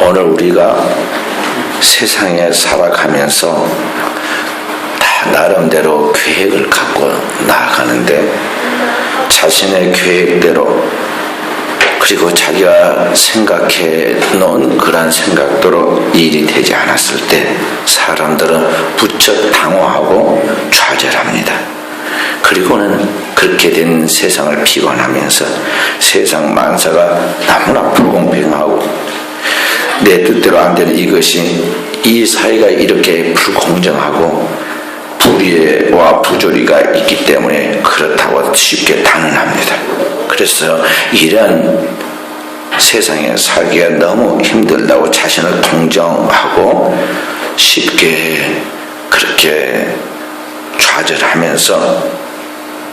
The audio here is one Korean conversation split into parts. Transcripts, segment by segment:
오늘 우리가 세상에 살아가면서 다 나름대로 계획을 갖고 나아가는데 자신의 계획대로 그리고 자기가 생각해 놓은 그러한 생각대로 일이 되지 않았을 때 사람들은 부쩍 당황하고 좌절합니다. 그리고는 그렇게 된 세상을 비관하면서 세상 만사가 너무나 불공평하고 내 뜻대로 안 되는 이것이 이 사회가 이렇게 불공정하고 불의와 부조리가 있기 때문에 그렇다고 쉽게 단언합니다. 그래서 이런 세상에 살기가 너무 힘들다고 자신을 동정하고 쉽게 그렇게 좌절하면서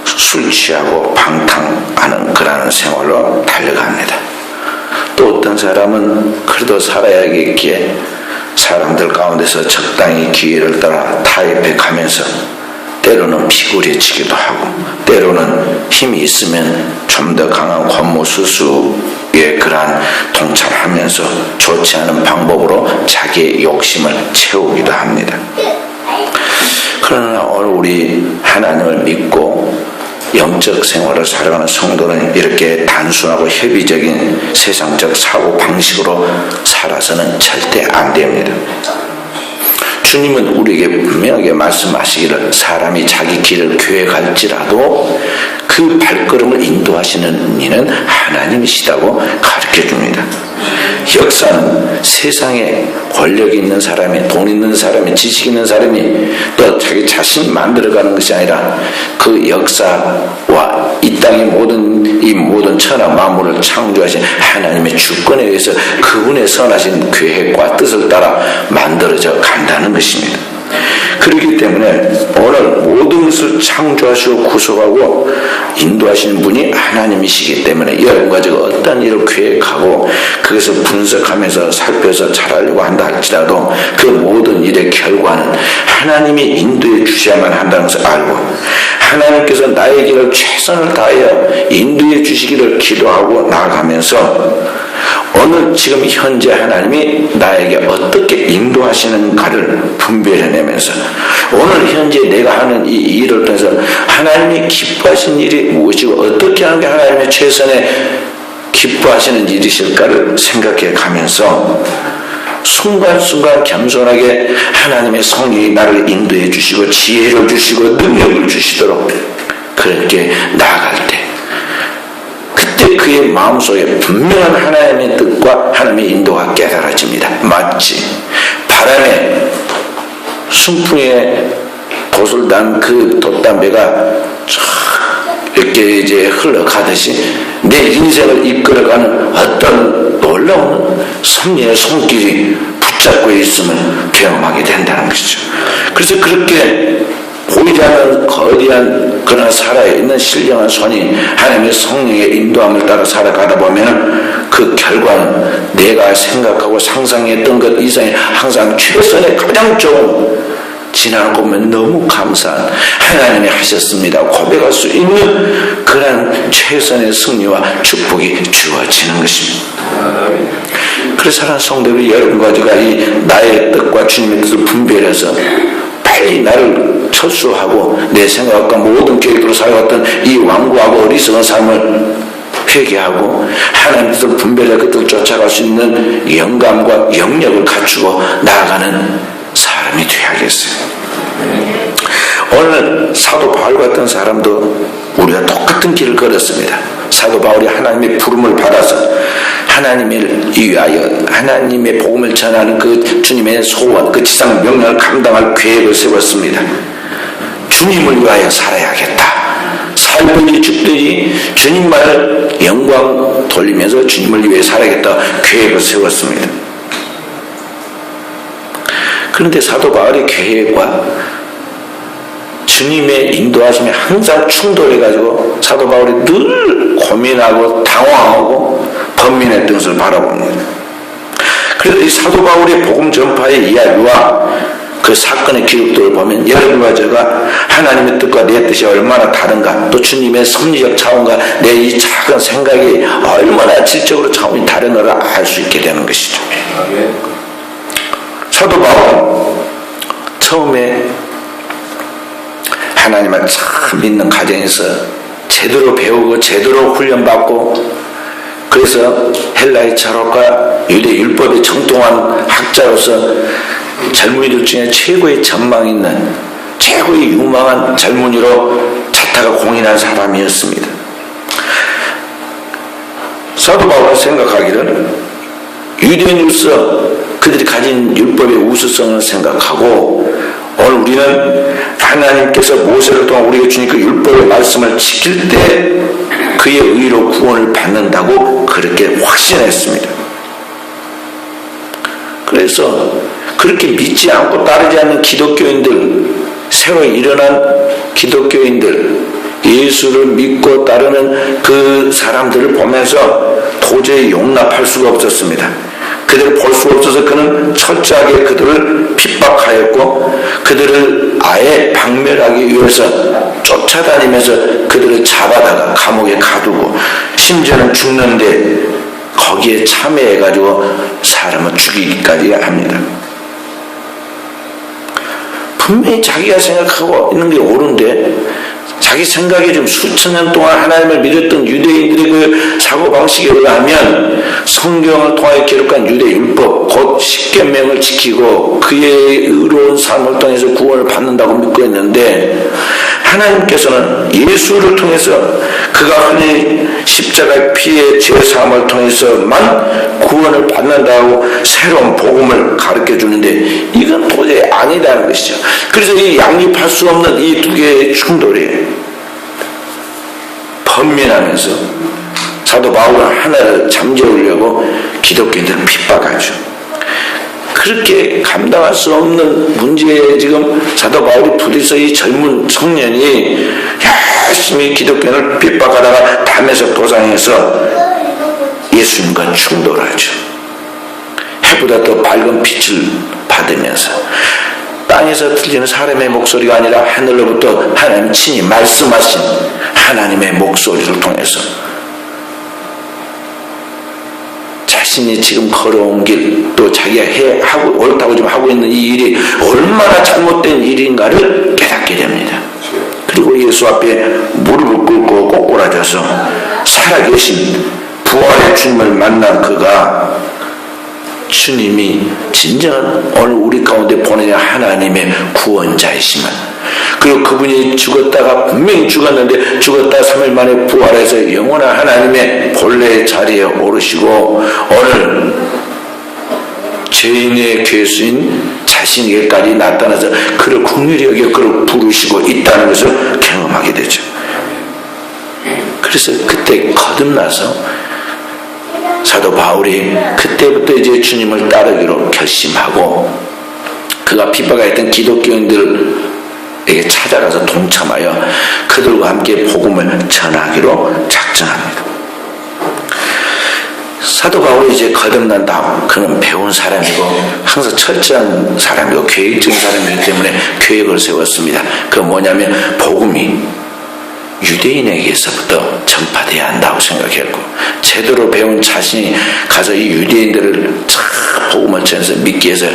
술 취하고 방탕하는 그런 생활로 달려갑니다. 또 어떤 사람은 그래도 살아야겠기에 사람들 가운데서 적당히 기회를 따라 타협해 가면서 때로는 피곤해지기도 하고 때로는 힘이 있으면 좀 더 강한 권모수수에 그러한 동참하면서 좋지 않은 방법으로 자기의 욕심을 채우기도 합니다. 그러나 오늘 우리 하나님을 믿고 영적 생활을 살아가는 성도는 이렇게 단순하고 협의적인 세상적 사고 방식으로 살아서는 절대 안 됩니다. 주님은 우리에게 분명하게 말씀하시기를 사람이 자기 길을 계획할지라도 그 발걸음을 인도하시는 이는 하나님이시다고 가르쳐줍니다. 역사는 세상에 권력 있는 사람이, 돈 있는 사람이, 지식 있는 사람이 또 자기 자신이 만들어가는 것이 아니라 그 역사와 이 땅의 모든 천하 만물을 창조하신 하나님의 주권에 의해서 그분의 선하신 계획과 뜻을 따라 만들어져 간다는 것입니다. 그렇기 때문에 오늘 모든 것을 창조하시고 구속하고 인도하시는 분이 하나님이시기 때문에 여러분과 어떤 일을 계획하고 그것을 분석하면서 살펴서 잘하려고 한다 할지라도 그 모든 일의 결과는 하나님이 인도해 주셔야만 한다는 것을 알고 하나님께서 나의 길을 최선을 다하여 인도해 주시기를 기도하고 나아가면서 오늘 지금 현재 하나님이 나에게 어떻게 인도하시는가를 분별해내면서 오늘 현재 내가 하는 이 일을 통해서 하나님이 기뻐하시는 일이 무엇이고 어떻게 하는 게 하나님의 최선의 기뻐하시는 일이실까를 생각해 가면서 순간순간 겸손하게 하나님의 성령이 나를 인도해 주시고 지혜를 주시고 능력을 주시도록 그렇게 나아갈 때 그때 그의 마음속에 분명한 하나님의 뜻과 하나님의 인도가 깨달아집니다. 마치 바람에 순풍에 돛을 단 그 돛담배가 이렇게 이제 흘러가듯이 내 인생을 이끌어가는 어떤 놀라운 성령의 손길이 붙잡고 있음을 경험하게 된다는 것이죠. 그래서 그렇게 보이지 않는 거대한 그러나 살아있는 신령한 손이 하나님의 성령의 인도함을 따라 살아가다 보면 그 결과는 내가 생각하고 상상했던 것 이상의 항상 최선의 가장 좋은 지나고 보면 너무 감사한 하나님이 하셨습니다 고백할 수 있는 그런 최선의 승리와 축복이 주어지는 것입니다. 그래서 사랑하는 성도들 여러분과 제가 이 나의 뜻과 주님의 뜻을 분별해서 빨리 나를 철수하고 내 생각과 모든 계획으로 살아왔던 이 완고하고 어리석은 삶을 회개하고 하나님의 뜻을 분별해 그것을 쫓아갈 수 있는 영감과 영력을 갖추고 나아가는 사람이 되어야겠어요. 오늘 사도 바울 같은 사람도 우리가 똑같은 길을 걸었습니다. 사도 바울이 하나님의 부름을 받아서 하나님을 위하여 하나님의 복음을 전하는 그 주님의 소원, 그 지상 명령을 감당할 계획을 세웠습니다. 주님을 위하여 살아야겠다. 살든지 죽든지 주님만을 영광 돌리면서 주님을 위해 살아야겠다 계획을 세웠습니다. 그런데 사도 바울의 계획과 주님의 인도하심이 항상 충돌해가지고 사도 바울이 늘 고민하고 당황하고 번민했던 것을 바라봅니다. 그래서 이 사도 바울의 복음 전파의 이야기와 그 사건의 기록들을 보면 여러분과 제가 하나님의 뜻과 내 뜻이 얼마나 다른가, 또 주님의 섭리적 차원과 내 이 작은 생각이 얼마나 질적으로 차원이 다른가를 알 수 있게 되는 것이죠. 사도 바울은 처음에 하나님을 참 믿는 가정에서 제대로 배우고 제대로 훈련받고, 그래서 헬라의 철학과 유대 율법에 정통한 학자로서 젊은이들 중에 최고의 전망 있는, 최고의 유망한 젊은이로 자타가 공인한 사람이었습니다. 사도 바울이 생각하기를 유대인으로서 그들이 가진 율법의 우수성을 생각하고, 오늘 우리는 하나님께서 모세를 통해 우리에게 주신 그 율법의 말씀을 지킬 때 그의 의로 구원을 받는다고 그렇게 확신했습니다. 그래서 그렇게 믿지 않고 따르지 않는 기독교인들, 새로 일어난 기독교인들, 예수를 믿고 따르는 그 사람들을 보면서 도저히 용납할 수가 없었습니다. 그들을 볼 수 없어서 그는 철저하게 그들을 핍박하였고, 그들을 아예 박멸하기 위해서 쫓아다니면서 그들을 잡아다가 감옥에 가두고, 심지어는 죽는데 거기에 참여해가지고 사람을 죽이기까지 합니다. 분명히 자기가 생각하고 있는 게 옳은데, 자기 생각에 좀 수천 년 동안 하나님을 믿었던 유대인들의 그 사고방식에 의하면 성경을 통해 기록한 유대 율법, 곧 십계명을 지키고 그의 의로운 삶을 통해서 구원을 받는다고 믿고 있는데, 하나님께서는 예수를 통해서 그가 흔히 십자가의 피의 죄사함을 통해서만 구원을 받는다고 새로운 복음을 가르쳐 주는데, 이건 도저히 아니다는 것이죠. 그래서 이 양립할 수 없는 이 두 개의 충돌이 번민하면서 사도 바울은 하나를 잠재우려고 기독교인들을 핍박하죠. 그렇게 감당할 수 없는 문제에 지금 사도 바울이 부딪혀 이 젊은 청년이 열심히 기독교인을 핍박하다가 담에서 도상해서 예수님과 충돌하죠. 해보다 더 밝은 빛을 받으면서 땅에서 들리는 사람의 목소리가 아니라 하늘로부터 하나님 친히 말씀하신 하나님의 목소리를 통해서 자신이 지금 걸어온 길, 또 자기가 옳다고 지금 하고 있는 이 일이 얼마나 잘못된 일인가를 깨닫게 됩니다. 그리고 예수 앞에 무릎을 꿇고 꼬꾸라져서 살아계신 부활의 주님을 만난 그가 주님이 진정한 오늘 우리 가운데 보내는 하나님의 구원자이심을, 그리고 그분이 죽었다가 분명히 죽었는데 죽었다 3일 만에 부활해서 영원한 하나님의 본래의 자리에 오르시고 오늘 죄인의 괴수인 자신에게까지 나타나서 그를 긍휼히 여겨 그를 부르시고 있다는 것을 경험하게 되죠. 그래서 그때 거듭나서 사도 바울이 그때부터 이제 주님을 따르기로 결심하고, 그가 핍박했던 기독교인들에게 찾아가서 동참하여 그들과 함께 복음을 전하기로 작정합니다. 사도 바울이 이제 거듭난 다음 그는 배운 사람이고 항상 철저한 사람이고 계획적인 사람이기 때문에 계획을 세웠습니다. 그 뭐냐면 복음이 유대인에게서부터 전파돼야 한다고 생각했고, 제대로 배운 자신이 가서 이 유대인들을 참 복음을 전해서 믿게 해서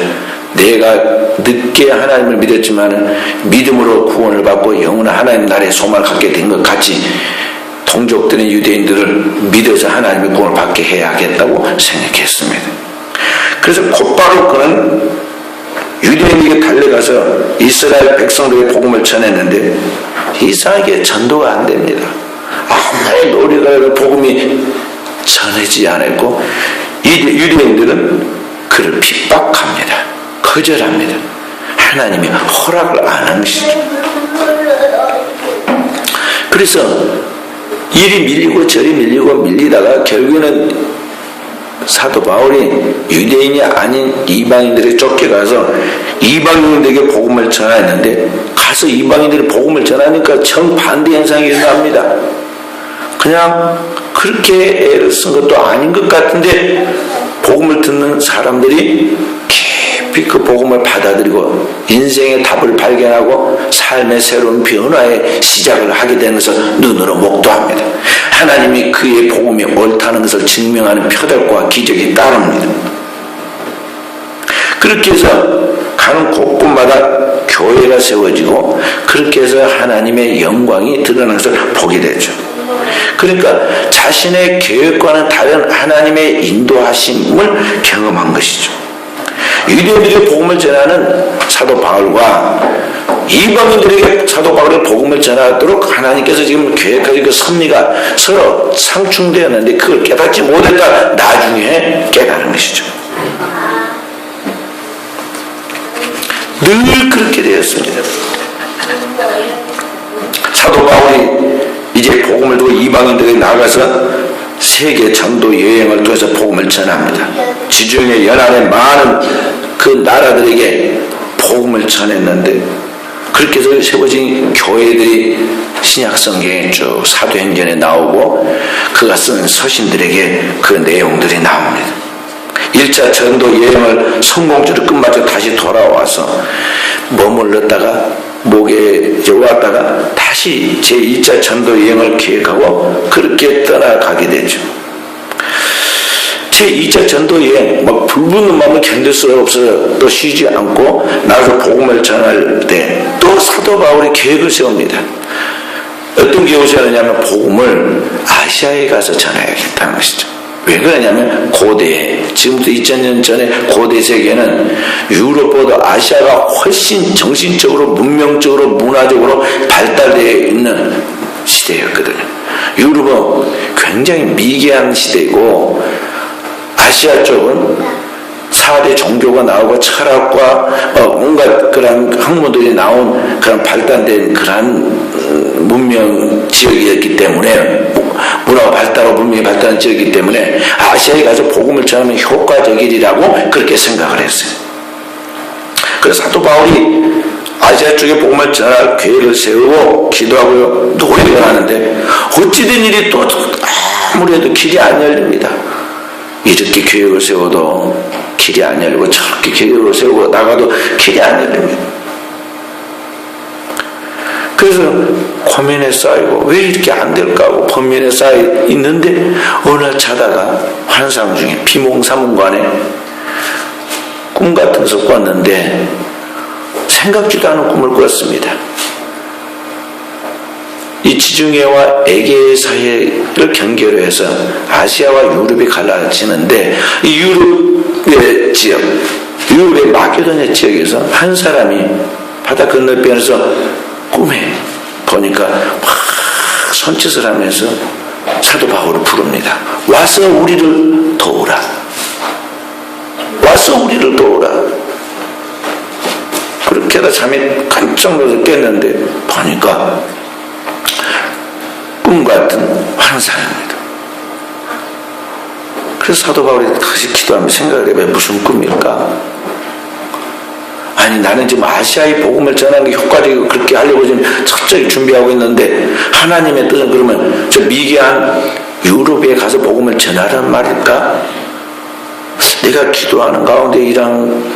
내가 늦게 하나님을 믿었지만 믿음으로 구원을 받고 영원한 하나님 나라의 소망을 갖게 된 것 같이 동족들인 유대인들을 믿어서 하나님의 구원을 받게 해야겠다고 생각했습니다. 그래서 곧바로 그는 유대인에게 달려가서 이스라엘 백성들의 복음을 전했는데 이상하게 전도가 안 됩니다. 아무리 노력을 해도 복음이 전해지지 않았고, 유대인들은 그를 핍박합니다. 거절합니다. 하나님이 허락을 안 한 것이죠. 그래서 이리 밀리고 저리 밀리다가 결국에는 사도 바울이 유대인이 아닌 이방인들에 쫓겨가서 이방인들에게 복음을 전했는데, 가서 이방인들이 복음을 전하니까 정반대 현상이 일어납니다. 그냥 그렇게 애를 쓴 것도 아닌 것 같은데 복음을 듣는 사람들이 깊이 깊이 그 복음을 받아들이고 인생의 답을 발견하고 삶의 새로운 변화의 시작을 하게 되는 것을 눈으로 목도합니다. 하나님이 그의 복음이 옳다는 것을 증명하는 표적과 기적이 따릅니다. 그렇게 해서 가는 곳곳마다 교회가 세워지고 그렇게 해서 하나님의 영광이 드러나는 것을 보게 되죠. 그러니까 자신의 계획과는 다른 하나님의 인도하심을 경험한 것이죠. 유대인들에게 복음을 전하는 사도 바울과 이방인들에게 사도 바울의 복음을 전하도록 하나님께서 지금 계획하신 그 섭리가 서로 상충되었는데 그걸 깨닫지 못했다 나중에 깨달은 것이죠. 늘 그렇게 되었습니다. 사도 바울이 이제 복음을 두고 이방인들에게 나가서 세계 전도 여행을 통해서 복음을 전합니다. 지중해 연안의 많은 그 나라들에게 복음을 전했는데 그렇게 해서 세워진 교회들이 신약성경에 쭉 사도행전에 나오고 그가 쓴 서신들에게 그 내용들이 나옵니다. 1차 전도 여행을 성공적으로 끝마쳐 다시 돌아와서 머물렀다가 목에 왔다가 다시 제2차 전도 여행을 계획하고 그렇게 떠나가게 되죠. 제2차 전도 여행 불붙는 마음을 견딜 수가 없어서 또 쉬지 않고 나가서 복음을 전할 때 또 사도 바울이 계획을 세웁니다. 어떤 계획을 세우냐면 복음을 아시아에 가서 전해야겠다는 것이죠. 왜 그러냐면 고대 지금부터 2000년 전에 고대 세계는 유럽보다 아시아가 훨씬 정신적으로 문명적으로 문화적으로 발달되어 있는 시대였거든요. 유럽은 굉장히 미개한 시대이고 아시아 쪽은 4대 종교가 나오고 철학과 온갖 그런 학문들이 나온 그런 발달된 그런 문명 지역이었기 때문에 문화가 발달하고 문명이 발달한 지역이기 때문에 아시아에 가서 복음을 전하면 효과적이라고 그렇게 생각을 했어요. 그래서 사도 바울이 아시아 쪽에 복음을 전할 계획을 세우고 기도하고 노력을 하는데 어찌된 일이 또 아무래도 길이 안 열립니다. 이렇게 계획을 세워도 길이 안 열리고 저렇게 계획을 세우고 나가도 길이 안 열립니다. 그래서 고민에 쌓이고 왜 이렇게 안 될까 하고 고민에 쌓여 있는데 어느 날 자다가 환상 중에 비몽사몽간에 꿈 같은 것을 꿨는데 생각지도 않은 꿈을 꿨습니다. 이 지중해와 에게 사이를 경계로 해서 아시아와 유럽이 갈라지는데 이 유럽의 지역, 유럽의 마케도니아 지역에서 한 사람이 바다 건너편에서 꿈에 보니까 막 손짓을 하면서 사도 바울을 부릅니다. 와서 우리를 도우라. 와서 우리를 도우라. 그렇게 하다 잠이 깜짝 놀라서 깼는데 보니까 꿈 같은 환상입니다. 그래서 사도 바울이 다시 기도하며 생각을 해봐요. 무슨 꿈일까? 아니 나는 지금 아시아의 복음을 전하는 게 효과적이고 그렇게 하려고 지금 철저히 준비하고 있는데 하나님의 뜻은 그러면 저 미개한 유럽에 가서 복음을 전하라는 말일까? 내가 기도하는 가운데 이런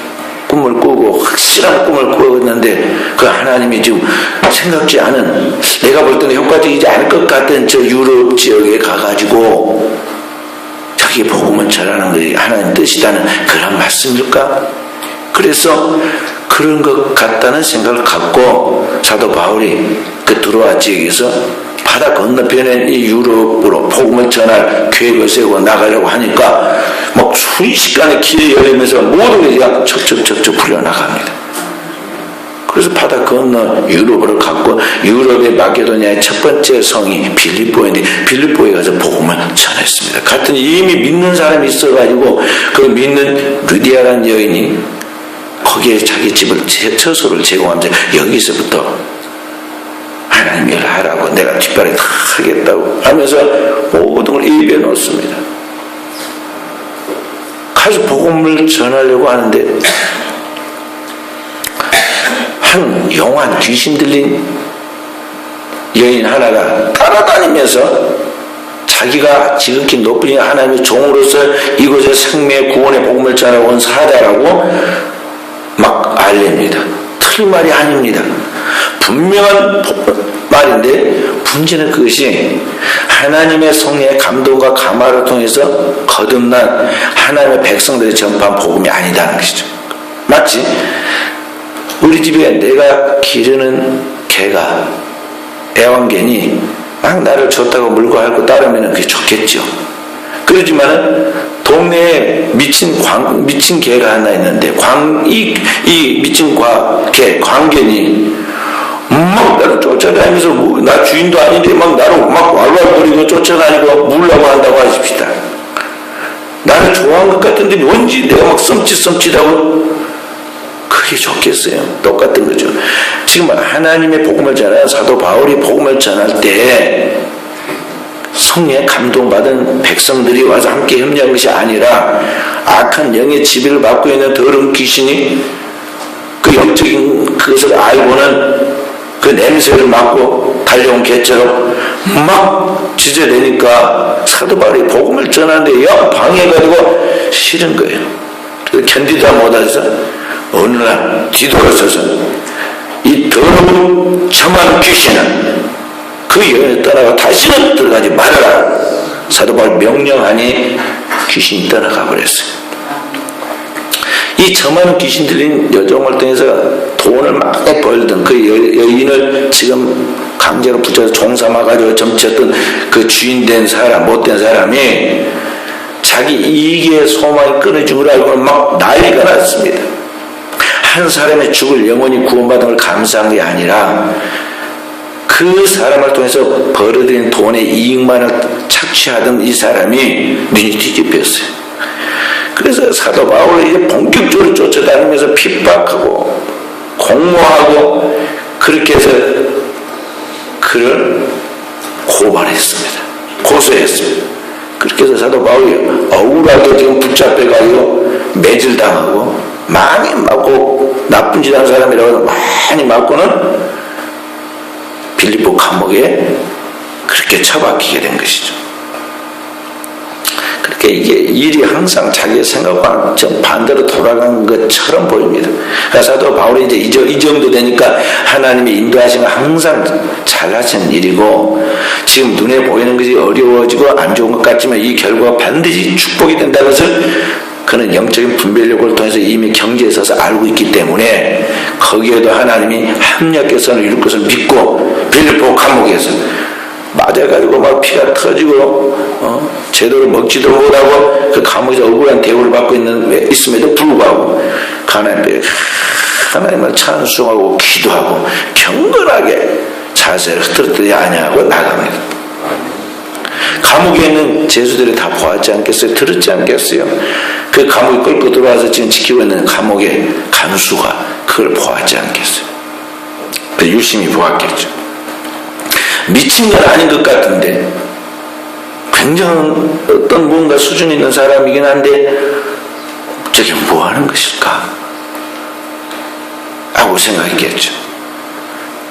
꿈을 꾸고 확실한 꿈을 꾸었는데 그 하나님이 지금 생각지 않은 내가 볼 때는 효과적이지 않을 것 같은 저 유럽 지역에 가가지고 자기 복음을 전하는 것이 하나님 뜻이라는 그런 말씀일까? 그래서 그런 것 같다는 생각을 갖고 사도 바울이 그 드로아 지역에서 바다 건너편에 이 유럽으로 복음을 전할 계획을 세우고 나가려고 하니까 막 순식간에 길이 열리면서 모든 게 그냥 척척척척 풀려나갑니다. 그래서 바다 건너 유럽으로 갔고 유럽의 마게도니아의 첫 번째 성이 빌립보인데 빌립보에 가서 복음을 전했습니다. 같은 이미 믿는 사람이 있어가지고 그 믿는 루디아라는 여인이 거기에 자기 집을 처소를 제공하면서 여기서부터 하나님 일을 하라고 내가 뒷발에 다 하겠다고 하면서 모든 걸 예비해 놓습니다. 가서 복음을 전하려고 하는데 한 용한 귀신 들린 여인 하나가 따라다니면서 자기가 지극히 높은 하나님의 종으로서 이곳의 생명의 구원의 복음을 전하고 온 사자라고 말입니다. 틀린 말이 아닙니다. 분명한 말인데 문제는 그것이 하나님의 성령의 감동과 감화를 통해서 거듭난 하나님의 백성들이 전파한 복음이 아니다는 것이죠. 맞지? 우리 집에 내가 기르는 개가 애완견이 막 나를 좋다고 물고 핥고 따르면 그게 좋겠죠. 그렇지만은 동네에 미친 개가 하나 있는데 이 미친 광견이 막 나를 쫓아다니면서 나 주인도 아닌데 막 나를 막 왈왈거리고 쫓아다니고 물라고 한다고 하십시다. 나를 좋아한 것 같은데 뭔지 내가 막 썸칫썸칫하고 그게 좋겠어요. 똑같은 거죠. 지금 하나님의 복음을 전하는 사도 바울이 복음을 전할 때 성령의 감동받은 백성들이 와서 함께 협력한 것이 아니라 악한 영의 지배를 받고 있는 더러운 귀신이 그 영적인 그것을 알고는 그 냄새를 맡고 달려온 개처럼 막 짖어대니까 사도 바울이 복음을 전하는데 영 방해가지고 싫은 거예요. 견디다 못해서 어느 날 뒤돌아서서 이 더러운 첨한 귀신은 그 여인을 떠나고 다시는 들어가지 말아라. 사도 바울 명령하니 귀신이 떠나가 버렸어요. 이 첨한 귀신 들린 여종을 통해서 돈을 많이 벌던 그 여인을 지금 강제로 붙여서 종삼아가지고 점쳤던 그 주인된 사람, 못된 사람이 자기 이익의 소망이 끊어진 걸 알고는 막 난리가 났습니다. 한 사람의 죽을 영혼이 구원받은 걸 감사한 게 아니라 그 사람을 통해서 벌어들인 돈의 이익만을 착취하던 이 사람이 눈이 뒤집혔어요. 그래서 사도 바울을 이제 본격적으로 쫓아다니면서 핍박하고 공모하고 그렇게 해서 그를 고발했습니다. 고소했습니다. 그렇게 해서 사도 바울이 억울하게 지금 붙잡혀가지고 매질당하고 많이 맞고 나쁜 짓 한 사람이라고 많이 맞고는 빌립보 감옥에 그렇게 처박히게 된 것이죠. 그렇게 이게 일이 항상 자기의 생각과 좀 반대로 돌아가는 것처럼 보입니다. 그래서 사도 바울이 이제 이 정도 되니까 하나님의 인도하시는 항상 잘하시는 일이고 지금 눈에 보이는 것이 어려워지고 안 좋은 것 같지만 이 결과가 반드시 축복이 된다는 것을 그는 영적인 분별력을 통해서 이미 경지에 서서 알고 있기 때문에 거기에도 하나님이 합력해서 이룰 것을 믿고 빌립보 감옥에서 맞아가지고 막 피가 터지고 제대로 먹지도 못하고 그 감옥에서 억울한 대우를 받고 있음에도 불구하고 하나님을 찬송하고 기도하고 경건하게 자세를 흐트러뜨리지 아니하고 나갑니다. 감옥에 있는 죄수들이 다 보았지 않겠어요? 들었지 않겠어요? 그 감옥에 끌고 들어와서 지금 지키고 있는 감옥의 간수가 그걸 보았지 않겠어요? 유심히 보았겠죠. 미친 건 아닌 것 같은데 굉장한 어떤 무언가 수준 있는 사람이긴 한데 저게 뭐 하는 것일까? 하고 생각했겠죠.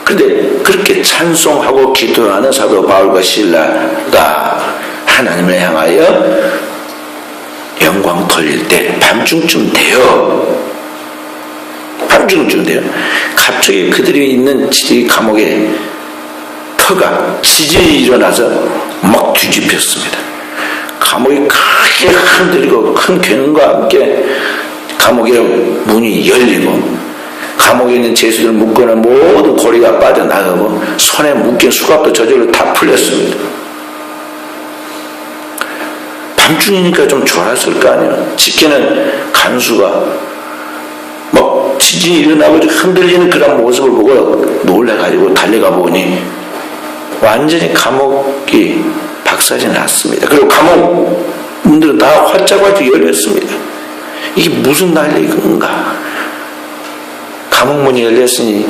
그런데 그렇게 찬송하고 기도하는 사도 바울과 실라가 하나님을 향하여 영광 돌릴 때 밤중쯤 돼요. 갑자기 그들이 있는 이 감옥에 터가 지진이 일어나서 막 뒤집혔습니다. 감옥이 크게 흔들리고 큰 괴능과 함께 감옥의 문이 열리고 감옥에 있는 죄수들 묶어놓은 모든 고리가 빠져나가고 손에 묶인 수갑도 저절로 다 풀렸습니다. 밤중이니까 좀 졸았을 거 아니에요. 지키는 간수가 막 지진이 일어나고 흔들리는 그런 모습을 보고 놀라가지고 달려가 보니 완전히 감옥이 박살이 났습니다. 그리고 감옥 문들은 다 활짝활짝 열렸습니다. 이게 무슨 난리인가? 감옥문이 열렸으니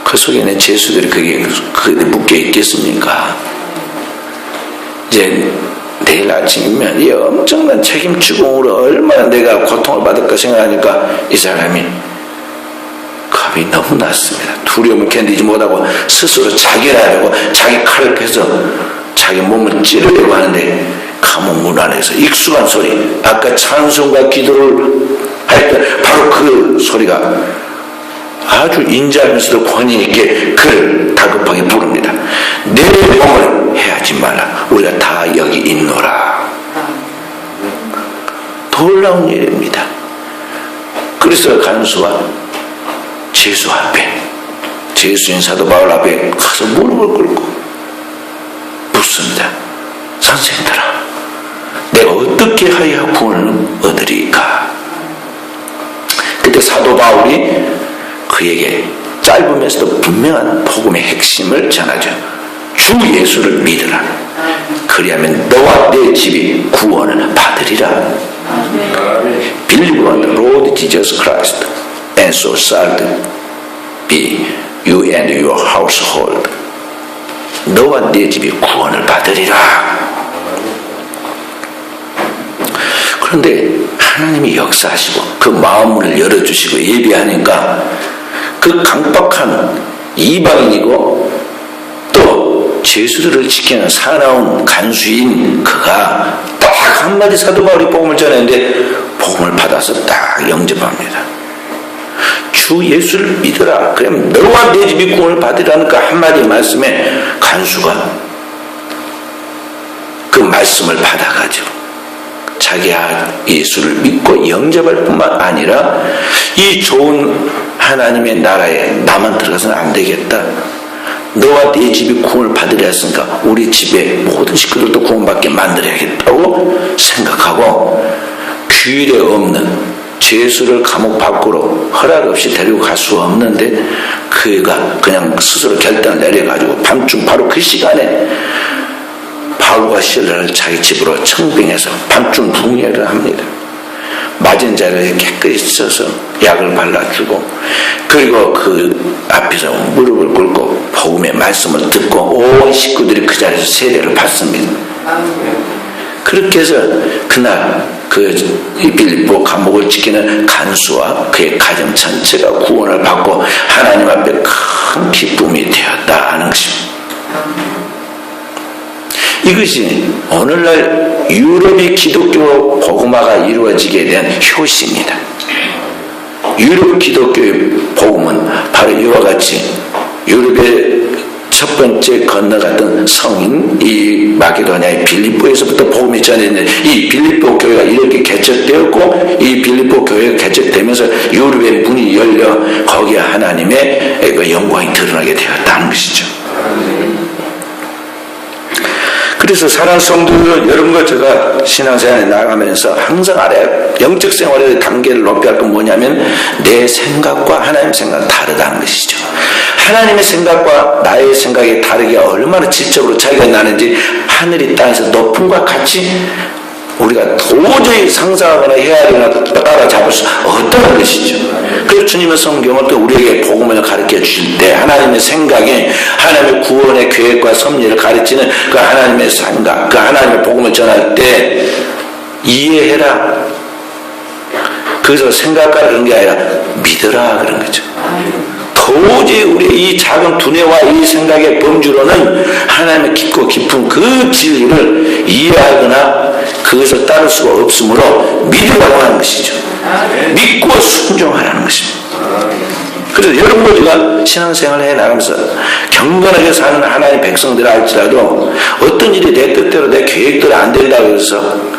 그 속에 있는 죄수들이 거기에 묶여 있겠습니까? 이제 내일 아침이면 이 엄청난 책임 추궁으로 얼마나 내가 고통을 받을까 생각하니까 이 사람이 겁이 너무 났습니다. 두려움을 견디지 못하고 스스로 자기를 하려고 자기 칼을 펴서 자기 몸을 찌르려고 하는데 감옥 문 안에서 익숙한 소리, 아까 찬송과 기도를 할 때 바로 그 소리가 아주 인자하면서도 권위 있게 그를 다급하게 부릅니다. 내 몸을 해하지 말라. 우리가 다 여기 있노라. 놀라운 일입니다. 그래서 간수와 제수 앞에, 제수인 사도 바울 앞에 가서 무릎을 꿇고 묻습니다. 선생들아, 내가 어떻게 하여야 구원을 얻으리까? 그때 사도 바울이 그에게 짧으면서도 분명한 복음의 핵심을 전하죠. 주 예수를 믿으라. 그리하면 너와 내 집이 구원을 받으리라. Believe on the Lord Jesus Christ, and so shall be you and your household. 너와 내 집이 구원을 받으리라. 그런데 하나님이 역사하시고 그 마음문을 열어주시고 예비하니까 그 강박한 이방인이고 또 제수들을 지키는 사나운 간수인 그가 딱 한마디 사도 바울이 복음을 전했는데 복음을 받아서 딱 영접합니다. 주 예수를 믿으라. 그럼 너와 내 집이 구원을 받으라는 그 한마디 말씀에 간수가 그 말씀을 받아가지고 자기 예수를 믿고 영접할 뿐만 아니라 이 좋은 하나님의 나라에 나만 들어가서는 안 되겠다. 너와 네 집이 구원을 받으려 했으니까 우리 집의 모든 식구들도 구원받게 만들어야겠다고 생각하고 규율에 없는 제수를 감옥 밖으로 허락 없이 데리고 갈 수 없는데 그가 그냥 스스로 결단을 내려가지고 밤중 바로 그 시간에 바울과 실라를 자기 집으로 청빙해서 밤중 붕괴를 합니다. 맞은 자리에 깨끗이 써서 약을 발라주고 그리고 그 앞에서 무릎을 꿇고 복음의 말씀을 듣고 온 식구들이 그 자리에서 세례를 받습니다. 그렇게 해서 그날 그 빌립보 감옥을 지키는 간수와 그의 가정 전체가 구원을 받고 하나님 앞에 큰 기쁨이 되었다 하는 것입니다. 이것이 오늘날 유럽의 기독교 복음화가 이루어지게 된 효시입니다. 유럽 기독교의 복음은 바로 이와 같이 유럽의 첫 번째 건너갔던 성인 이 마게도냐의 빌립보에서부터 복음이 전해졌는데 이 빌립보 교회가 이렇게 개척되었고 이 빌립보 교회가 개척되면서 유럽의 문이 열려 거기에 하나님의 그 영광이 드러나게 되었다는 것이죠. 그래서 사랑하는 성도 여러분과 제가 신앙생활에 나가면서 항상 알아야 영적 생활의 단계를 높여야 할 건 뭐냐면 내 생각과 하나님의 생각은 다르다는 것이죠. 하나님의 생각과 나의 생각이 다르게 얼마나 질적으로 차이가 나는지 하늘이 땅에서 높음과 같이 우리가 도저히 상상하거나 헤아리거나 따라잡을 수 없다는 것이죠. 그래서 주님의 성경을 또 우리에게 복음을 가르쳐 주실 때 하나님의 생각에 하나님의 구원의 계획과 섭리를 가르치는 그 하나님의 생각, 그 하나님의 복음을 전할 때 이해해라. 그래서 생각하라 그런 게 아니라 믿으라 그런 거죠. 도저히 우리의 이 작은 두뇌와 이 생각의 범주로는 하나님의 깊고 깊은 그 진리를 이해하거나 그것을 따를 수가 없으므로 믿으라고 하는 것이죠. 믿고 순종하라는 것입니다. 그래서 여러분도 제가 신앙생활을 해나가면서 경건하게 사는 하나님의 백성들을 알지라도 어떤 일이 내 뜻대로 내 계획대로 안 된다고 해서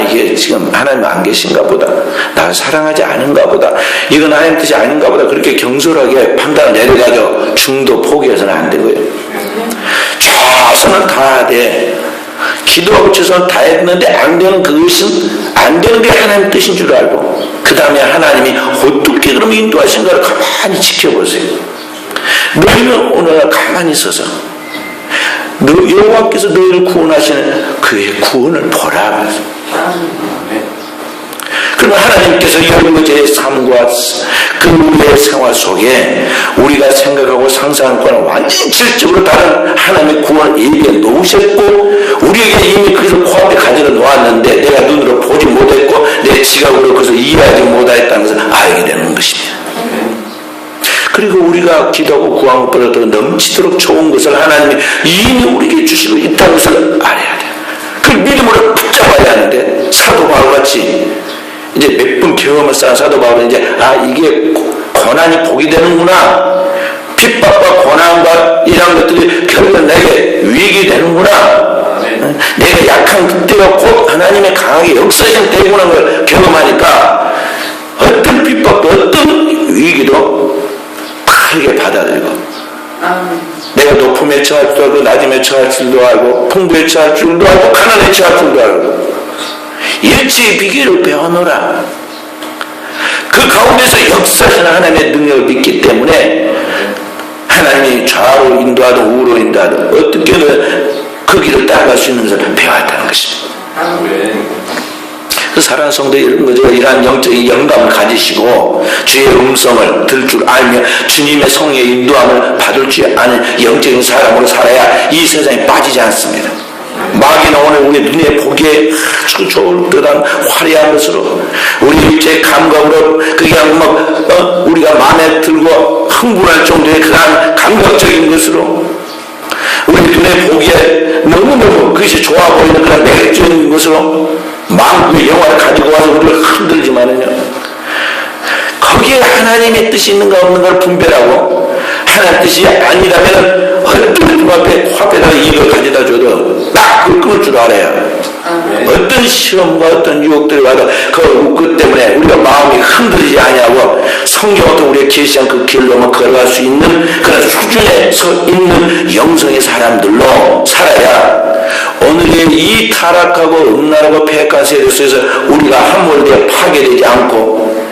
이게 지금 하나님 안 계신가 보다. 나를 사랑하지 않은가 보다. 이건 하나님 뜻이 아닌가 보다. 그렇게 경솔하게 판단을 내려가지고 중도 포기해서는 안 되고요. 최선을 다하되 기도하고 최선을 다했는데 안 되는 그것은 안 되는 게 하나님 뜻인 줄 알고 그 다음에 하나님이 어떻게 그럼 인도하신가를 가만히 지켜보세요. 너희는 오늘날 가만히 있어서 여호와께서 너희를 구원하시는 그의 구원을 보라. 그러면 하나님께서 여러분의 삶과 그 우리의 생활 속에 우리가 생각하고 상상하는 것과는 완전히 질적으로 다른 하나님의 구원을 예비해 놓으셨고 우리에게 이미 그것을 코앞에 가져다 놓았는데 내가 눈으로 보지 못했고 내 지각으로 그것을 이해하지 못하였다는 것을 알게 되는 것입니다. 그리고 우리가 기도하고 구하는 것보다 더 넘치도록 좋은 것을 하나님이 이미 우리에게 주시고 있다는 것을 알아야 돼요. 그 믿음으로 붙잡아야 하는데 사도 바울같이 이제 몇 번 경험을 쌓은 사도 바울은 이제 이게 고난이 복이 되는구나. 핍박과 고난과 이런 것들이 결국은 내게 위익이 되는구나. 내가 약한 그때가 곧 하나님의 강하게 역사하신 때구나 걸 경험하니까 어떤 핍박도 어떤 위기도 다르게 받아들이고 내가 높음에 처할 줄도 알고 낮음에 처할 줄도 알고 풍부에 처할 줄도 알고 가난에 처할 줄도 알고 일체의 비결을 배워놓으라. 그 가운데서 역사하시는 하나님의 능력을 믿기 때문에 하나님이 좌우로 인도하든 우로 인도하든 어떻게든 그 길을 따라갈 수 있는 것을 배워왔다는 것입니다. 그 사랑하는 성도 여러분, 이러한 영적인 영감을 가지시고 주의 음성을 들 줄 알며 주님의 성의 인도함을 받을 줄 아는 영적인 사람으로 살아야 이 세상에 빠지지 않습니다. 마귀는 오늘 우리 눈에 보기에 아주 좋을 듯한 화려한 것으로 우리 일체 감각으로 그냥 막 우리가 마음에 들고 흥분할 정도의 그러한 감각적인 것으로 우리 눈에 보기에 너무너무 그것이 좋아 보이는 그런 매력적인 것으로 마음의 영화를 가지고 와서 우리를 흔들지만은요, 거기에 하나님의 뜻이 있는가 없는가를 분별하고 하나님의 뜻이 아니라면 어떤 분 앞에 화폐나 이익을 가져다 줘도 딱 그걸 끊을 줄 알아요. 어떤 시험과 어떤 유혹들이 와도 그 때문에 우리가 마음이 흔들리지 아니하고 성경부터 우리가 계시한 그 길로만 걸어갈 수 있는 그런 수준에 서 있는 영성의 사람들로 살아야 오늘의 이 타락하고 음란하고 폐역한 세대 속에서 우리가 함몰되어 파괴되지 않고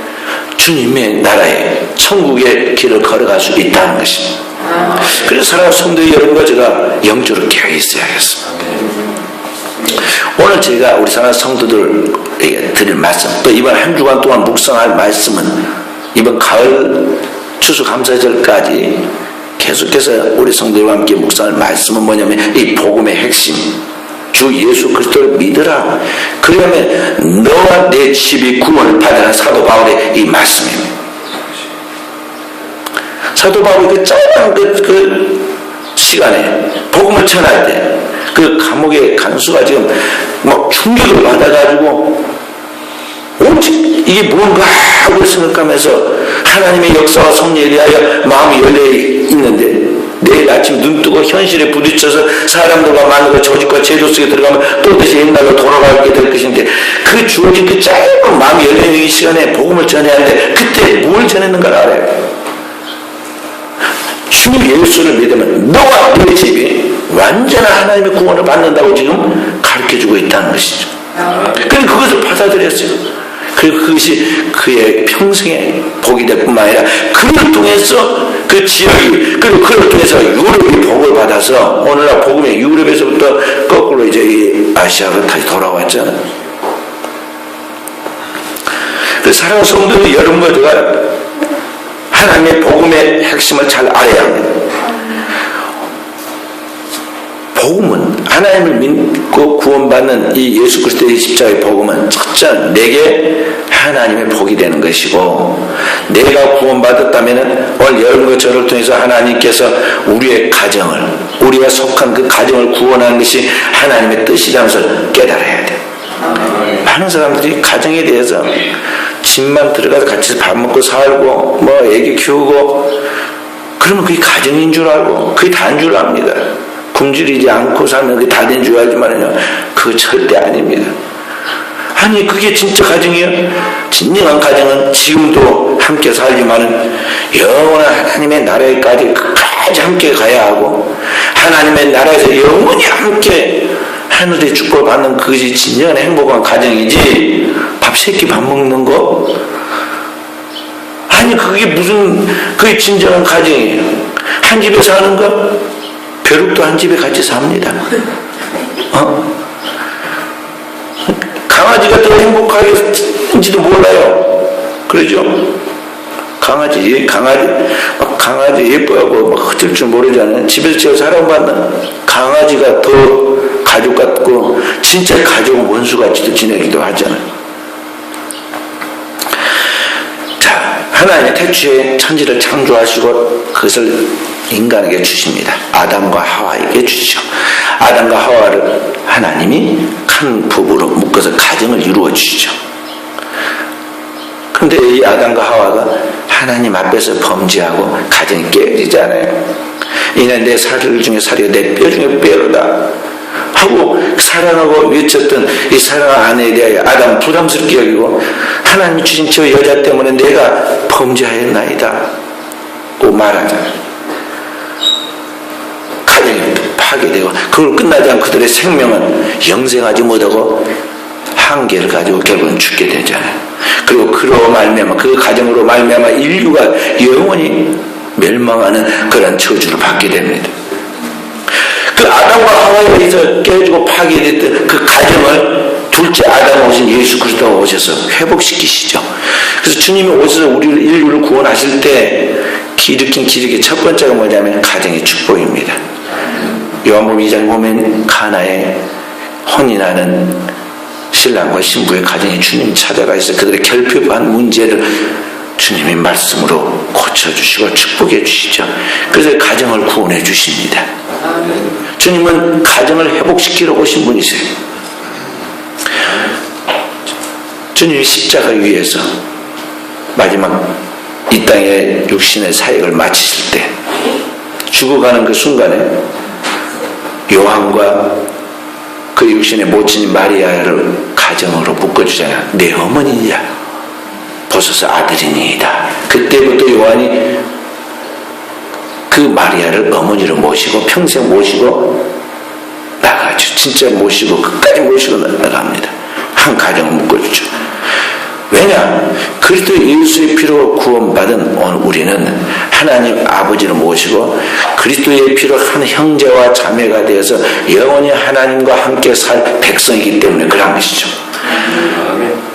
주님의 나라에 천국의 길을 걸어갈 수 있다는 것입니다. 그래서 사랑하는 성도 여러분과 제가 영적으로 깨어 있어야겠습니다. 오늘 제가 우리 사랑하는 성도들에게 드릴 말씀, 또 이번 한 주간 동안 묵상할 말씀은 이번 가을 추수감사절까지 계속해서 우리 성도들과 함께 묵상할 말씀은 뭐냐면 이 복음의 핵심, 주 예수 그리스도를 믿으라. 그러면 너와 내 집이 구원을 받으라. 사도 바울의 이 말씀입니다. 사도 바울이 그 짧은 그 시간에 복음을 전할 때 그 감옥의 간수가 지금 막 충격을 받아가지고 오직 이게 뭔가 하고 생각하면서 하나님의 역사와 섭리에 대하여 마음이 열려 있는데 내일 아침 눈 뜨고 현실에 부딪혀서 사람들과 만나고 조직과 제도 속에 들어가면 또 다시 옛날로 돌아가게 될 것인데 그 주어진 그 짧은 마음이 열려있는 이 시간에 복음을 전해야 하는데 그때 뭘 전했는가를 알아요. 주 예수를 믿으면 너와 네 집이 완전한 하나님의 구원을 받는다고 지금 가르쳐주고 있다는 것이죠. 그러니까 그것을 받아들였어요. 그리고 그것이 그의 평생의 복이 될 뿐만 아니라 그를 통해서 그 지역이, 그리고 그를 통해서 유럽이 복을 받아서 오늘날 복음이 유럽에서부터 거꾸로 이제 이 아시아로 다시 돌아왔잖아요. 그 사랑하는 성도들 여러분과 제가 하나님의 복음의 핵심을 잘 알아야 합니다. 복음은 하나님을 믿고 구원받는 이 예수 그리스도의 십자가의 복음은 첫째 내게 하나님의 복이 되는 것이고, 내가 구원받았다면 오늘 여러분과 저를 통해서 하나님께서 우리의 가정을, 우리가 속한 그 가정을 구원하는 것이 하나님의 뜻이라는 것을 깨달아야 돼요. 많은 사람들이 가정에 대해서 집만 들어가서 같이 밥 먹고 살고 뭐 애기 키우고 그러면 그게 가정인 줄 알고 그게 다인 줄 압니다. 굶주리지 않고 살면 그게 다 된 줄 알지만요, 그거 절대 아닙니다. 아니 그게 진짜 가정이에요? 진정한 가정은 지금도 함께 살지만은 영원한 하나님의 나라에까지 끝까지 함께 가야 하고 하나님의 나라에서 영원히 함께 하늘의 축복을 받는 그것이 진정한 행복한 가정이지 밥 세끼 밥 먹는 거? 아니 그게 무슨 그게 진정한 가정이에요. 한 집에 사는 거? 벼룩도 한 집에 같이 삽니다. 강아지가 더 행복하겠는지도 몰라요. 그러죠? 강아지 예뻐하고 막 흩을 줄 모르잖아요. 집에서 제가 사랑받는 강아지가 더 가족 같고 진짜 가족은 원수같이도 지내기도 하잖아요. 자, 하나님의 태초에 천지를 창조하시고 그것을 인간에게 주십니다. 아담과 하와에게 주시죠. 아담과 하와를 하나님이 한 부부로 묶어서 가정을 이루어 주시죠. 그런데 이 아담과 하와가 하나님 앞에서 범죄하고 가정이 깨지잖아요. 이날 내 살 중에 살이요 내 뼈 중에 뼈로다 하고 사랑하고 외쳤던 이 사랑하는 아내에 대하여 아담 부담스럽게 여기고 하나님이 주신 저 여자 때문에 내가 범죄하였나이다 고 말하잖아요. 가정이 파괴되고 그걸 끝나지 않고 그들의 생명은 영생하지 못하고 한계를 가지고 결국은 죽게 되잖아요. 그리고 그로 말미암아 그 가정으로 말미암아 인류가 영원히 멸망하는 그런 저주를 받게 됩니다. 그 아담과 하와에 의해서 깨지고 파괴됐던 그 가정을 둘째 아담 오신 예수 그리스도가 오셔서 회복시키시죠. 그래서 주님이 오셔서 우리를 인류를 구원하실 때 일으킨 기적의 첫 번째가 뭐냐면 가정의 축복입니다. 요한복음 2장 보면 가나에 혼인하는 신랑과 신부의 가정에 주님이 찾아가셔서 그들의 결핍한 문제를 주님의 말씀으로 고쳐주시고 축복해 주시죠. 그래서 가정을 구원해 주십니다. 주님은 가정을 회복시키러 오신 분이세요. 주님이 십자가 위에서 마지막 이 땅의 육신의 사역을 마치실 때 죽어가는 그 순간에 요한과 그 육신의 모친인 마리아를 가정으로 묶어주잖아요. 내 어머니냐 보소서 아들이니이다. 그때부터 요한이 그 마리아를 어머니로 모시고 평생 모시고 나가죠. 진짜 모시고 끝까지 모시고 나갑니다. 한 가정을 묶어주죠. 왜냐? 그리스도 예수의 피로 구원받은 우리는 하나님 아버지를 모시고 그리스도의 피로 한 형제와 자매가 되어서 영원히 하나님과 함께 살 백성이기 때문에 그런 것이죠.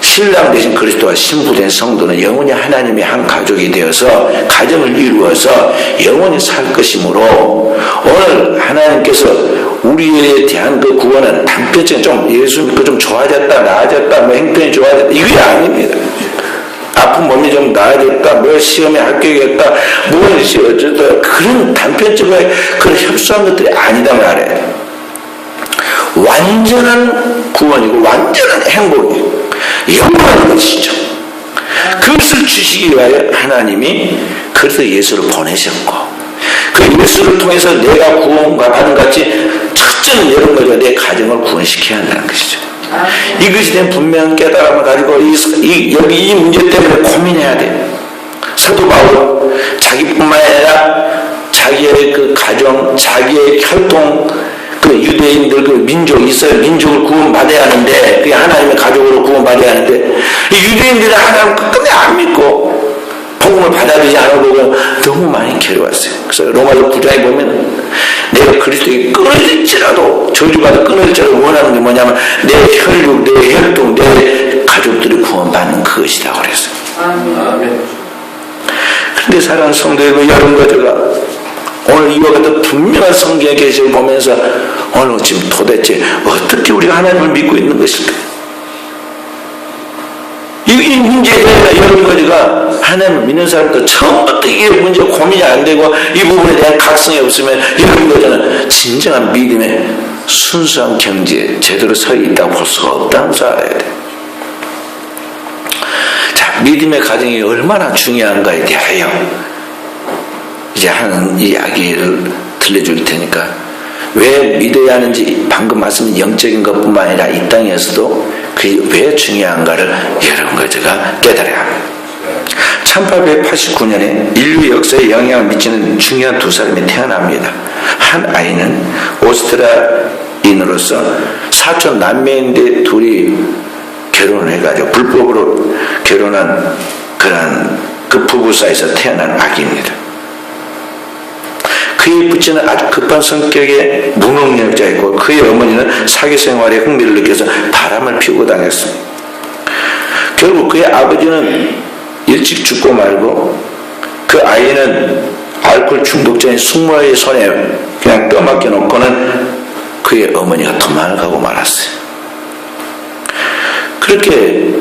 신랑 대신 그리스도와 신부 된 성도는 영원히 하나님의 한 가족이 되어서 가정을 이루어서 영원히 살 것이므로 오늘 하나님께서 우리에 대한 그 구원은 단편적인 좀 예수 믿고 좀 좋아졌다 나아졌다 뭐 행편이 좋아졌다 이게 아닙니다. 아픈 몸이 좀 나아졌다 뭐 시험에 합격했다 무엇이 어쩌다 그런 단편적인 그런 협소한 것들이 아니다 말이에요. 완전한 구원이고 완전한 행복이에요. 영원한 것이죠. 그것을 주시기 위하여 하나님이 그래서 예수를 보내셨고 그 예수를 통해서 내가 구원과 받은 같이 첫째는 이런 거죠. 내 가정을 구원시켜야 한다는 것이죠. 이것이 된 분명한 깨달음을 가지고 여기 이 문제 때문에 고민해야 돼요. 사도 바울 자기뿐만 아니라 자기의 그 가정 자기의 혈통 그 유대인들 그 민족 이스라엘 민족을 구원받아야 하는데 그게 하나님의 가족으로 구원받아야 하는데 이 유대인들은 하나님 끝내 안 믿고 복음을 받아들이지 않아보고 너무 많이 괴로웠어요. 그래서 로마서 9장에 보면 내가 그리스도에게 끊어질지라도 저주받아 끊어질지라도 원하는 게 뭐냐면 내 혈육, 내 혈통, 내 가족들이 구원받는 그것이다 그랬어요. 그런데 사랑하는 성도 여러분, 여러분과 제가 오늘 이와 같은 분명한 성경의 계시를 보면서 오늘 지금 도대체 어떻게 우리가 하나님을 믿고 있는 것일까? 이 문제에 대해서 여러분과 제가 하나님을 믿는 사람도 처음부터 이 문제 고민이 안 되고 이 부분에 대한 각성이 없으면 여러분과 저는 진정한 믿음의 순수한 경지에 제대로 서 있다고 볼 수가 없다는 줄 알아야 돼. 자, 믿음의 가정이 얼마나 중요한가에 대하여 이제 하는 이야기를 들려줄 테니까 왜 믿어야 하는지 방금 말씀인 영적인 것뿐만 아니라 이 땅에서도 그게 왜 중요한가를 여러분과 제가 깨달아야 합니다. 1889년에 인류 역사에 영향을 미치는 중요한 두 사람이 태어납니다. 한 아이는 오스트리아인으로서 사촌 남매인데 둘이 결혼을 해가지고 불법으로 결혼한 그 부부 사이에서 태어난 아기입니다. 그의 부친은 아주 급한 성격의 무능력자였고 그의 어머니는 사교 생활에 흥미를 느껴서 바람을 피우고 다녔습니다. 결국 그의 아버지는 일찍 죽고 말고 그 아이는 알코올 중독자인 숙모의 손에 그냥 떠맡겨 놓고는 그의 어머니가 도망을 가고 말았어요. 그렇게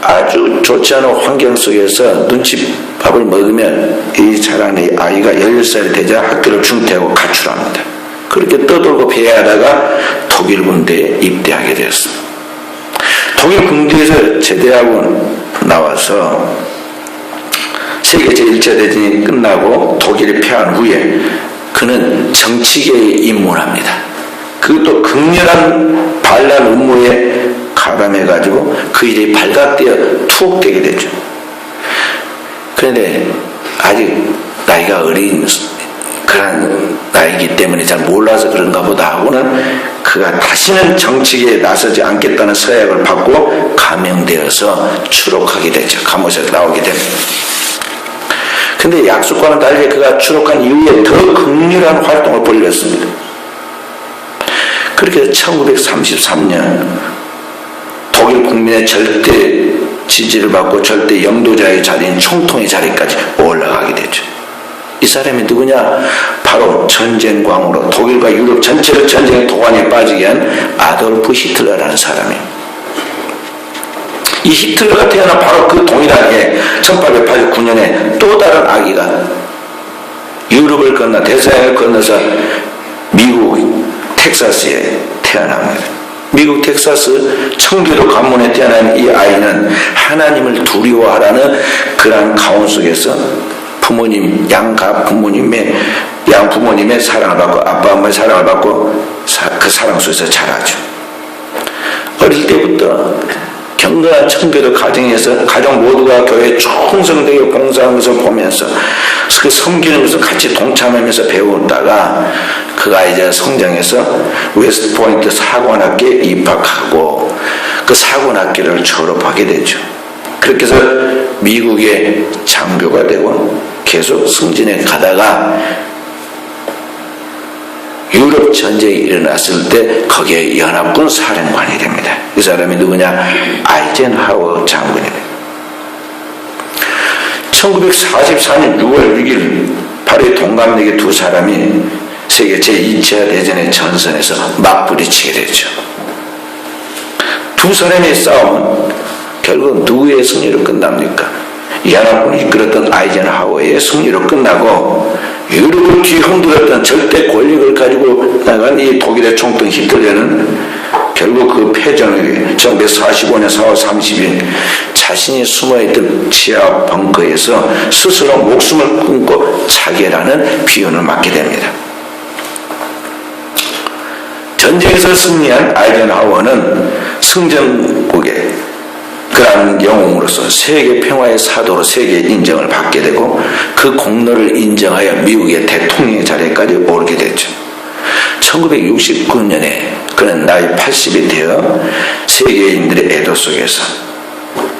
아주 좋지 않은 환경 속에서 눈칫밥을 먹으면 이 자라는 아이가 16살이 되자 학교를 중퇴하고 가출합니다. 그렇게 떠돌고 배회하다가 독일 군대에 입대하게 되었습니다. 독일 군대에서 제대하고 나와서 세계 제1차 대전이 끝나고 독일이 패한 후에 그는 정치계에 입문합니다. 그것도 극렬한 반란 음모에 가담해가지고 그 일이 발각되어 투옥되게 되죠. 그런데 아직 나이가 어린 그런 나이기 때문에 잘 몰라서 그런가 보다 하고는 그가 다시는 정치계에 나서지 않겠다는 서약을 받고 감형되어서 추록하게 되죠. 감옥에서 나오게 됩니다. 근데 약속과는 달리 그가 추록한 이후에 더 극렬한 활동을 벌였습니다. 그렇게 해서 1933년 독일 국민의 절대 지지를 받고 절대 영도자의 자리인 총통의 자리까지 올라가게 되죠. 이 사람이 누구냐? 바로 전쟁광으로 독일과 유럽 전체를 전쟁의 도관에 빠지게 한 아돌프 히틀러라는 사람이에요. 이 히틀러가 태어난 바로 그 동일한 해 1889년에 또 다른 아기가 유럽을 건너 대서양을 건너서 미국 텍사스에 태어납니다. 미국 텍사스 청교도 관문에 태어난 이 아이는 하나님을 두려워하라는 그런 가온 속에서 부모님, 양 부모님의 사랑을 받고 아빠 엄마의 사랑을 받고 그 사랑 속에서 자라죠. 어릴 때부터 경건한 청교도 가정에서 가정 모두가 교회에 충성되게 봉사하는 것을 보면서 그 섬기는 것을 같이 동참하면서 배우다가 그가 이제 성장해서 웨스트포인트 사관학교에 입학하고 그 사관학교를 졸업하게 되죠. 그렇게 해서 미국의 장교가 되고 계속 승진해 가다가 유럽 전쟁이 일어났을 때 거기에 연합군 사령관이 됩니다. 이 사람이 누구냐? 아이젠하워 장군입니다. 1944년 6월 6일 바로 동갑내기 두 사람이 세계 제2차 대전의 전선에서 맞부딪히게 되죠. 두 사람의 싸움은 결국 누구의 승리로 끝납니까? 연합군이 이끌었던 아이젠하워의 승리로 끝나고 유럽을 뒤흔들었던 절대 권력을 가지고 나간 이 독일의 총통 히틀러는 결국 그 패전을 1945년 4월 30일 자신이 숨어있던 지하 벙커에서 스스로 목숨을 끊고 자결하는 비운을 맞게 됩니다. 전쟁에서 승리한 아이젠하워는 승전국의 그러한 영웅으로서 세계 평화의 사도로 세계의 인정을 받게 되고 그 공로를 인정하여 미국의 대통령의 자리까지 오르게 됐죠. 1969년에 그는 나이 80이 되어 세계인들의 애도 속에서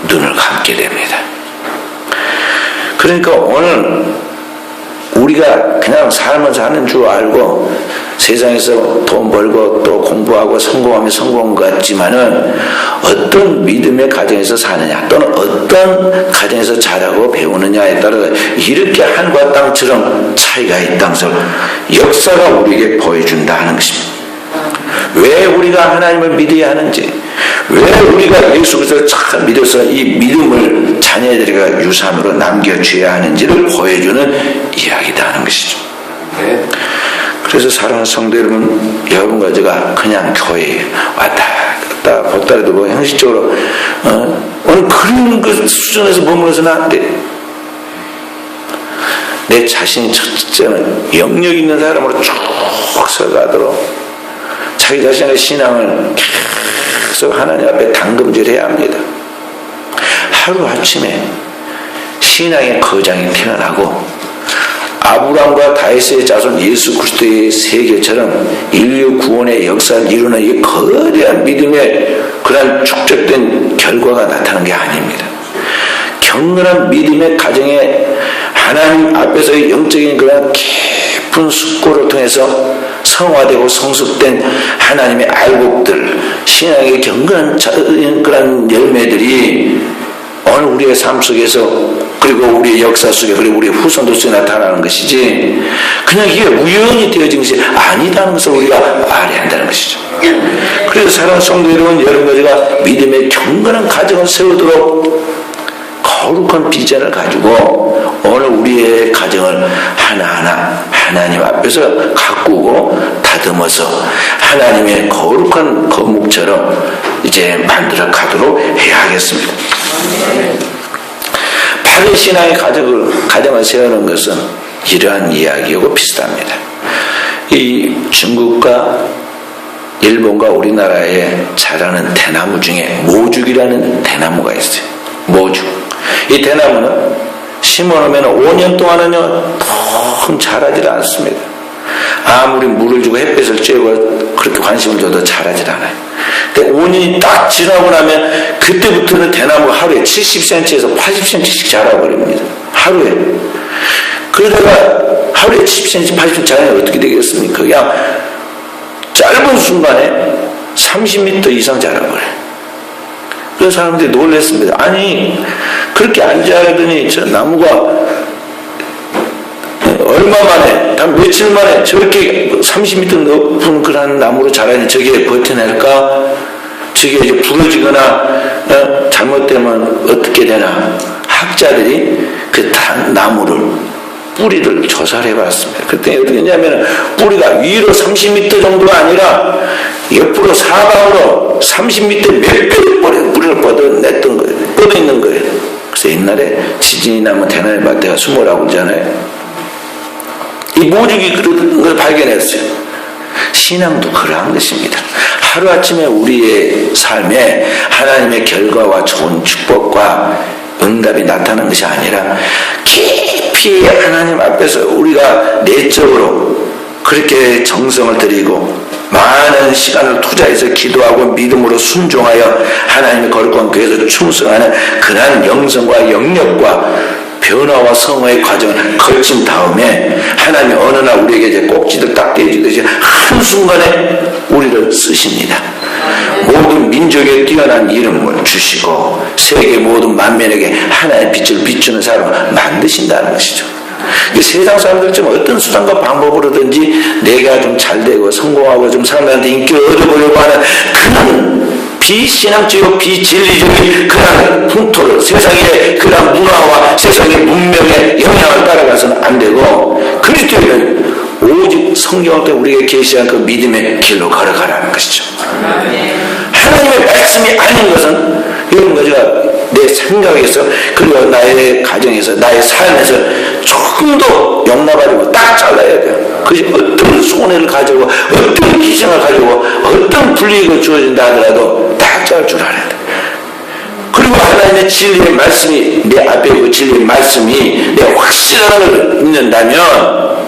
눈을 감게 됩니다. 그러니까 오늘 우리가 그냥 삶을 사는 줄 알고 세상에서 돈 벌고 또 공부하고 성공하면 성공한 것 같지만은 어떤 믿음의 가정에서 사느냐 또는 어떤 가정에서 자라고 배우느냐에 따라 이렇게 하늘과 땅처럼 차이가 있다는 것을 역사가 우리에게 보여준다 하는 것입니다. 왜 우리가 하나님을 믿어야 하는지, 왜 우리가 예수 그리스도를 참 믿어서 이 믿음을 자녀들에게 유산으로 남겨줘야 하는지를 보여주는 이야기다 하는 것이죠. 그래서 사랑하는 성도 여러분, 여러분과 제가 그냥 교회에 왔다 갔다 보따리도 뭐 형식적으로 오늘 그런 그 수준에서 머물러서는 안 돼. 내 자신이 첫째는 영역 있는 사람으로 쭉 서가도록 자기 자신의 신앙을 계속 하나님 앞에 당금질해야 합니다. 하루아침에 신앙의 거장이 태어나고 아브라함과 다윗의 자손 예수 그리스도의 세계처럼 인류 구원의 역사를 이루는 이 거대한 믿음의 그런 축적된 결과가 나타나는 게 아닙니다. 경건한 믿음의 가정에 하나님 앞에서의 영적인 그런 깊은 숙고를 통해서 성화되고 성숙된 하나님의 알곡들, 신앙의 경건한 그런 열매들이 오늘 우리의 삶 속에서 그리고 우리의 역사 속에 그리고 우리의 후손들 속에 나타나는 것이지 그냥 이게 우연히 되어진 것이 아니다는 것을 우리가 알아야 한다는 것이죠. 그래서 사랑하는 성도 여러분, 여러분과 제가 믿음의 경건한 가정을 세우도록 거룩한 비전을 가지고 오늘 우리의 가정을 하나하나 하나님 앞에서 가꾸고 다듬어서 하나님의 거룩한 건물처럼 이제 만들어 가도록 해야 하겠습니다. 바른 신앙의 가정을 세우는 것은 이러한 이야기하고 비슷합니다. 이 중국과 일본과 우리나라에 자라는 대나무 중에 모죽이라는 대나무가 있어요. 모죽. 이 대나무는 심어놓으면 5년 동안은요, 통 자라질 않습니다. 아무리 물을 주고 햇빛을 쬐고 그렇게 관심을 줘도 자라질 않아요. 근데 5년이 딱 지나고 나면 그때부터는 대나무가 하루에 70cm에서 80cm씩 자라버립니다. 하루에. 그러다가 하루에 70cm, 80cm 자라면 어떻게 되겠습니까? 그냥 짧은 순간에 30m 이상 자라버려요. 그래서 사람들이 놀랐습니다. 아니, 그렇게 안 자라더니 저 나무가 얼마 만에, 단 며칠 만에 저렇게 30m 높은 그런 나무로 자라니 저게 버텨낼까? 저게 이제 부러지거나 잘못되면 어떻게 되나? 학자들이 그 나무를 뿌리를 조사를 해봤습니다. 그때 어떻게 했냐면 뿌리가 위로 30m 정도가 아니라 옆으로 사방으로 30m 몇 개의 뿌리를 뻗어냈던 거예요. 뻗어있는 거예요. 그래서 옛날에 지진이 나면 대나무 밭에가 숨으라고 그러잖아요. 이 모죽이 그런 걸 발견했어요. 신앙도 그러한 것입니다. 하루아침에 우리의 삶에 하나님의 결과와 좋은 축복과 응답이 나타나는 것이 아니라 깊이 하나님 앞에서 우리가 내적으로 그렇게 정성을 들이고 많은 시간을 투자해서 기도하고 믿음으로 순종하여 하나님의 거룩한 교회에서 충성하는 그러한 영성과 영역과 변화와 성화의 과정을 거친 다음에 하나님이 어느 날 우리에게 이제 꼭지를 딱 떼주듯이 한순간에 우리를 쓰십니다. 모든 민족에 뛰어난 이름을 주시고 세계 모든 만민에게 하나의 빛을 비추는 사람을 만드신다는 것이죠. 세상 사람들 좀 어떤 수단과 방법으로든지 내가 좀 잘되고 성공하고 좀 사람들한테 인기를 얻어보려고 하는 그런 비신앙적이고 비진리적인 그런 풍토를 세상의 그런 문화와 세상의 문명의 영향을 따라가서는 안 되고 그리스도인은 오직 성경을 통해 우리에게 계시한 그 믿음의 길로 걸어가라는 것이죠. 하나님의 말씀이 아닌 것은 이런 거죠. 내 생각에서 그리고 나의 가정에서 나의 삶에서 조금 더 용납하려고 딱 잘라야 돼요. 그것이 어떤 손해를 가지고 어떤 희생을 가지고 어떤 불이익을 주어진다 하더라도 딱 잘 줄 알아야 돼. 그리고 하나님의 진리의 말씀이 내 앞에 있고 진리의 말씀이 내 확실한 걸 믿는다면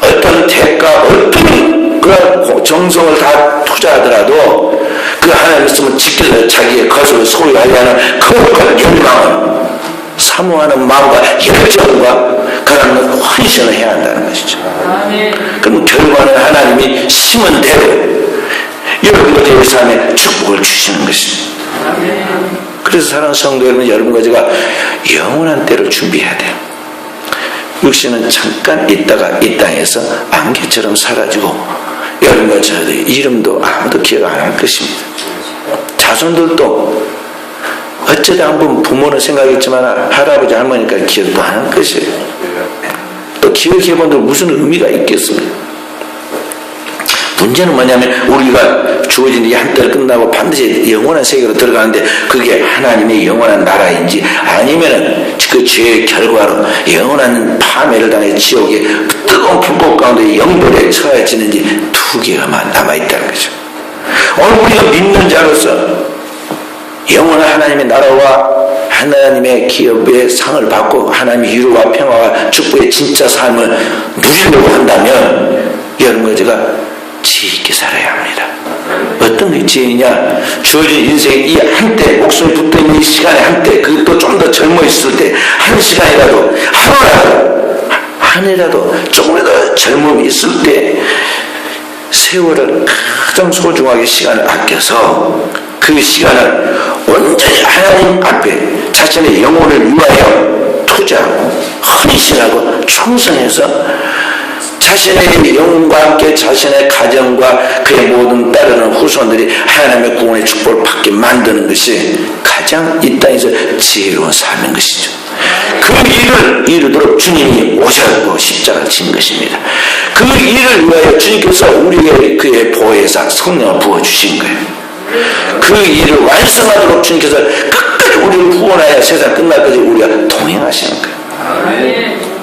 어떤 대가 어떤 그런 정성을 다 투자하더라도 그 하나님의 말씀을 지켜서 자기의 것을 소유하려 하는 거룩한 열망을 사모하는 마음과 열정과 그런 헌신을 해야 한다는 것이죠. 그럼 결과는 하나님이 심은 대로 여러분들의 삶에 축복을 주시는 것입니다. 그래서 사랑하는 성도 여러분과 제가 영원한 때를 준비해야 돼요. 육신은 잠깐 있다가 이 땅에서 안개처럼 사라지고 여러분과 저의 이름도 아무도 기억 안 할 것입니다. 자손들도 어쩌다 한번 부모는 생각했지만 할아버지 할머니까 기억도 안 할 것이에요. 또 기억해본들 무슨 의미가 있겠습니까? 문제는 뭐냐면 우리가 주어진 이 한 달 끝나고 반드시 영원한 세계로 들어가는데 그게 하나님의 영원한 나라인지 아니면은 그 죄의 결과로 영원한 파멸을 당해 지옥의 뜨거운 불꽃 가운데 영벌에 처해지는지 두 개가만 남아있다는 거죠. 오늘 우리가 믿는 자로서 영원한 하나님의 나라와 하나님의 기업의 상을 받고 하나님의 위로와 평화와 축복의 진짜 삶을 누리려고 한다면 여러분과 제가 지혜 있게 살아야 합니다. 어떤 게 지혜냐? 주어진 인생의 이 한때 목숨이 붙어있는 이 시간에 한때 그것도 좀 더 젊어 있을 때 한 시간이라도 하루라도 한 해라도 조금이라도 젊음이 있을 때 세월을 가장 소중하게 시간을 아껴서 그 시간을 온전히 하나님 앞에 자신의 영혼을 위하여 투자하고 헌신하고 충성해서 자신의 영혼과 함께 자신의 가정과 그의 모든 따르는 후손들이 하나님의 구원의 축복을 받게 만드는 것이 가장 이 땅에서 지혜로운 삶인 것이죠. 그 일을 이루도록 주님이 오셨고 십자가를 진 것입니다. 그 일을 위하여 주님께서 우리에게 그의 보혜사 성령을 부어주신 거예요. 그 일을 완성하도록 주님께서 끝까지 우리를 구원하여 세상 끝날까지 우리가 동행하시는 거예요. 아멘.